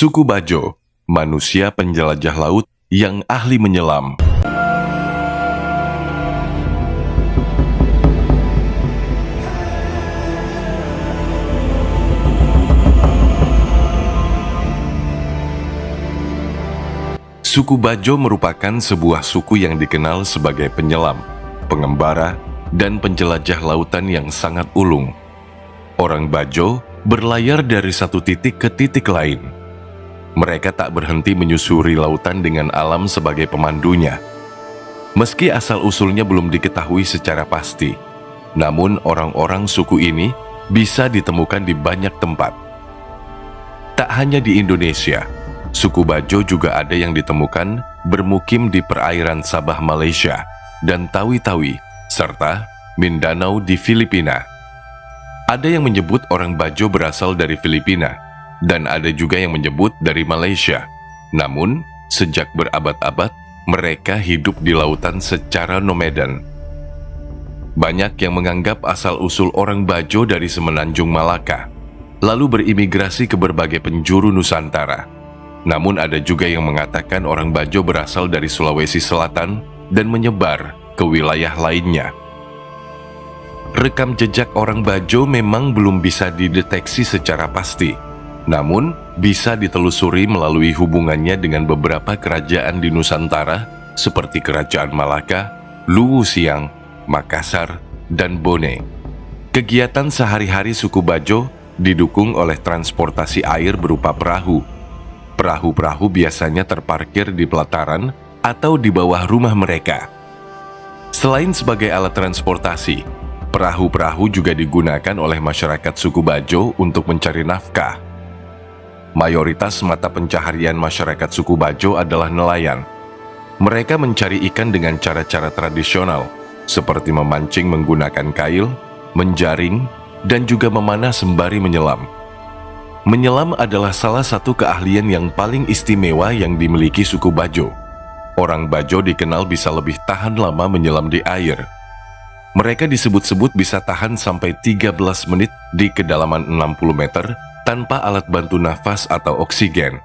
Suku Bajo, manusia penjelajah laut yang ahli menyelam. Suku Bajo merupakan sebuah suku yang dikenal sebagai penyelam, pengembara, dan penjelajah lautan yang sangat ulung. Orang Bajo berlayar dari satu titik ke titik lain. Mereka tak berhenti menyusuri lautan dengan alam sebagai pemandunya. Meski asal-usulnya belum diketahui secara pasti, namun orang-orang suku ini bisa ditemukan di banyak tempat. Tak hanya di Indonesia, suku Bajo juga ada yang ditemukan bermukim di perairan Sabah Malaysia dan Tawi-Tawi, serta Mindanao di Filipina. Ada yang menyebut orang Bajo berasal dari Filipina, dan ada juga yang menyebut dari Malaysia. Namun, sejak berabad-abad, mereka hidup di lautan secara nomaden. Banyak yang menganggap asal-usul orang Bajo dari Semenanjung Malaka, lalu berimigrasi ke berbagai penjuru Nusantara. Namun ada juga yang mengatakan orang Bajo berasal dari Sulawesi Selatan dan menyebar ke wilayah lainnya. Rekam jejak orang Bajo memang belum bisa dideteksi secara pasti, namun bisa ditelusuri melalui hubungannya dengan beberapa kerajaan di Nusantara seperti Kerajaan Malaka, Luwu Siang, Makassar, dan Bone. Kegiatan sehari-hari suku Bajo didukung oleh transportasi air berupa perahu. Perahu-perahu biasanya terparkir di pelataran atau di bawah rumah mereka. Selain sebagai alat transportasi, perahu-perahu juga digunakan oleh masyarakat suku Bajo untuk mencari nafkah. Mayoritas mata pencaharian masyarakat suku Bajo adalah nelayan. Mereka mencari ikan dengan cara-cara tradisional, seperti memancing menggunakan kail, menjaring, dan juga memanah sembari menyelam. Menyelam adalah salah satu keahlian yang paling istimewa yang dimiliki suku Bajo. Orang Bajo dikenal bisa lebih tahan lama menyelam di air. Mereka disebut-sebut bisa tahan sampai 13 menit di kedalaman 60 meter tanpa alat bantu nafas atau oksigen.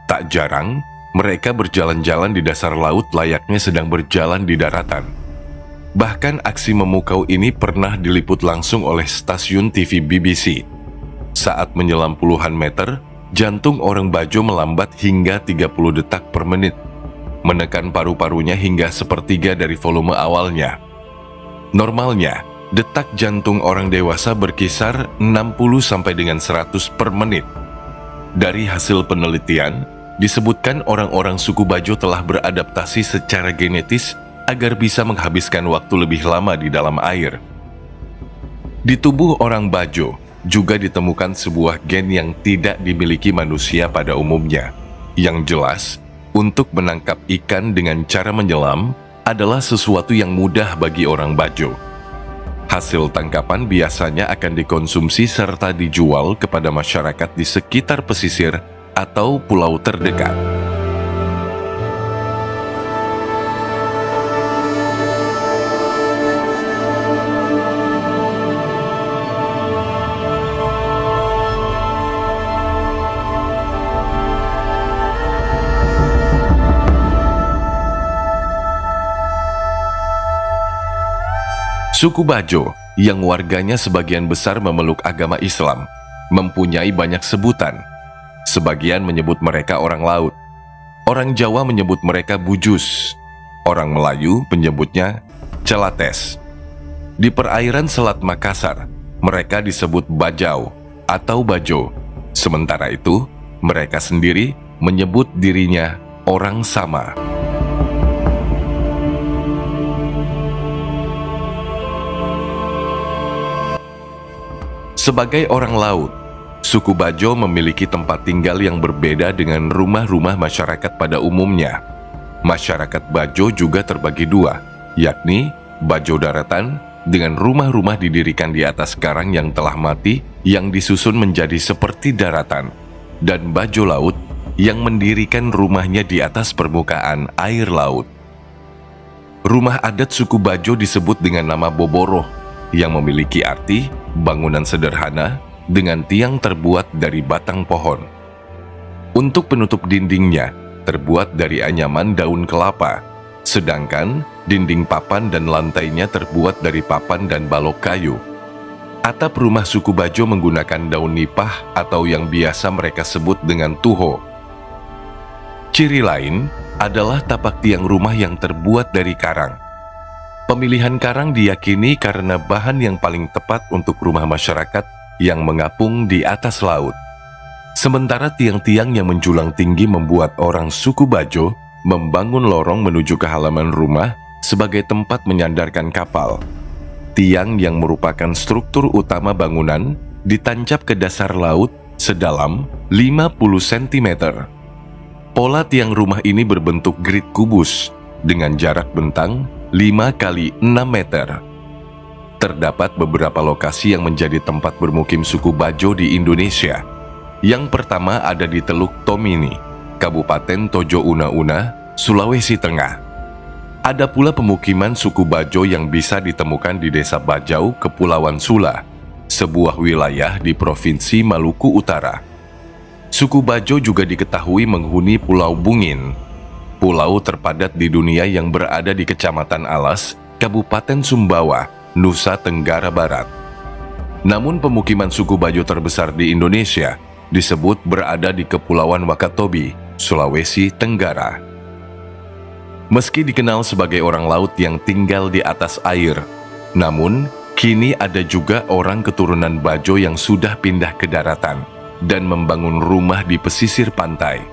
Tak jarang, mereka berjalan-jalan di dasar laut layaknya sedang berjalan di daratan. Bahkan aksi memukau ini pernah diliput langsung oleh stasiun TV BBC. Saat menyelam puluhan meter, jantung orang Bajo melambat hingga 30 detak per menit, menekan paru-parunya hingga sepertiga dari volume awalnya. Normalnya, detak jantung orang dewasa berkisar 60 sampai dengan 100 per menit. Dari hasil penelitian, disebutkan orang-orang suku Bajo telah beradaptasi secara genetis agar bisa menghabiskan waktu lebih lama di dalam air. Di tubuh orang Bajo juga ditemukan sebuah gen yang tidak dimiliki manusia pada umumnya. Yang jelas, untuk menangkap ikan dengan cara menyelam adalah sesuatu yang mudah bagi orang Bajo. Hasil tangkapan biasanya akan dikonsumsi serta dijual kepada masyarakat di sekitar pesisir atau pulau terdekat. Suku Bajo, yang warganya sebagian besar memeluk agama Islam, mempunyai banyak sebutan. Sebagian menyebut mereka orang laut. Orang Jawa menyebut mereka Bujus. Orang Melayu menyebutnya Celates. Di perairan Selat Makassar, mereka disebut Bajau atau Bajo. Sementara itu, mereka sendiri menyebut dirinya orang Sama. Sebagai orang laut, suku Bajo memiliki tempat tinggal yang berbeda dengan rumah-rumah masyarakat pada umumnya. Masyarakat Bajo juga terbagi dua, yakni Bajo daratan dengan rumah-rumah didirikan di atas karang yang telah mati yang disusun menjadi seperti daratan, dan Bajo laut yang mendirikan rumahnya di atas permukaan air laut. Rumah adat suku Bajo disebut dengan nama Boboroh, yang memiliki arti bangunan sederhana dengan tiang terbuat dari batang pohon. Untuk penutup dindingnya terbuat dari anyaman daun kelapa, sedangkan dinding papan dan lantainya terbuat dari papan dan balok kayu. Atap rumah suku Bajo menggunakan daun nipah atau yang biasa mereka sebut dengan tuho. Ciri lain adalah tapak tiang rumah yang terbuat dari karang. Pemilihan karang diyakini karena bahan yang paling tepat untuk rumah masyarakat yang mengapung di atas laut. Sementara tiang-tiang yang menjulang tinggi membuat orang suku Bajo membangun lorong menuju ke halaman rumah sebagai tempat menyandarkan kapal. Tiang yang merupakan struktur utama bangunan ditancap ke dasar laut sedalam 50 cm. Pola tiang rumah ini berbentuk grid kubus dengan jarak bentang 5 kali 6 meter. Terdapat beberapa lokasi yang menjadi tempat bermukim suku Bajo di Indonesia. Yang pertama ada di Teluk Tomini, Kabupaten Tojo Una-Una, Sulawesi Tengah. Ada pula pemukiman suku Bajo yang bisa ditemukan di Desa Bajau, Kepulauan Sula, sebuah wilayah di Provinsi Maluku Utara. Suku Bajo juga diketahui menghuni Pulau Bungin, pulau terpadat di dunia yang berada di Kecamatan Alas, Kabupaten Sumbawa, Nusa Tenggara Barat. Namun pemukiman suku Bajo terbesar di Indonesia disebut berada di Kepulauan Wakatobi, Sulawesi Tenggara. Meski dikenal sebagai orang laut yang tinggal di atas air, namun kini ada juga orang keturunan Bajo yang sudah pindah ke daratan dan membangun rumah di pesisir pantai.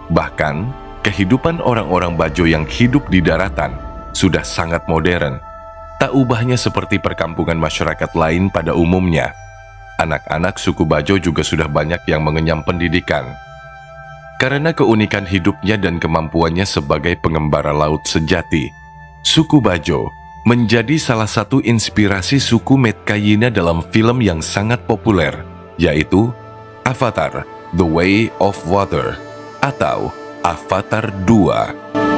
Bahkan, kehidupan orang-orang Bajo yang hidup di daratan sudah sangat modern. Tak ubahnya seperti perkampungan masyarakat lain pada umumnya. Anak-anak suku Bajo juga sudah banyak yang mengenyam pendidikan. Karena keunikan hidupnya dan kemampuannya sebagai pengembara laut sejati, suku Bajo menjadi salah satu inspirasi suku Metkayina dalam film yang sangat populer, yaitu Avatar: The Way of Water atau Avatar 2.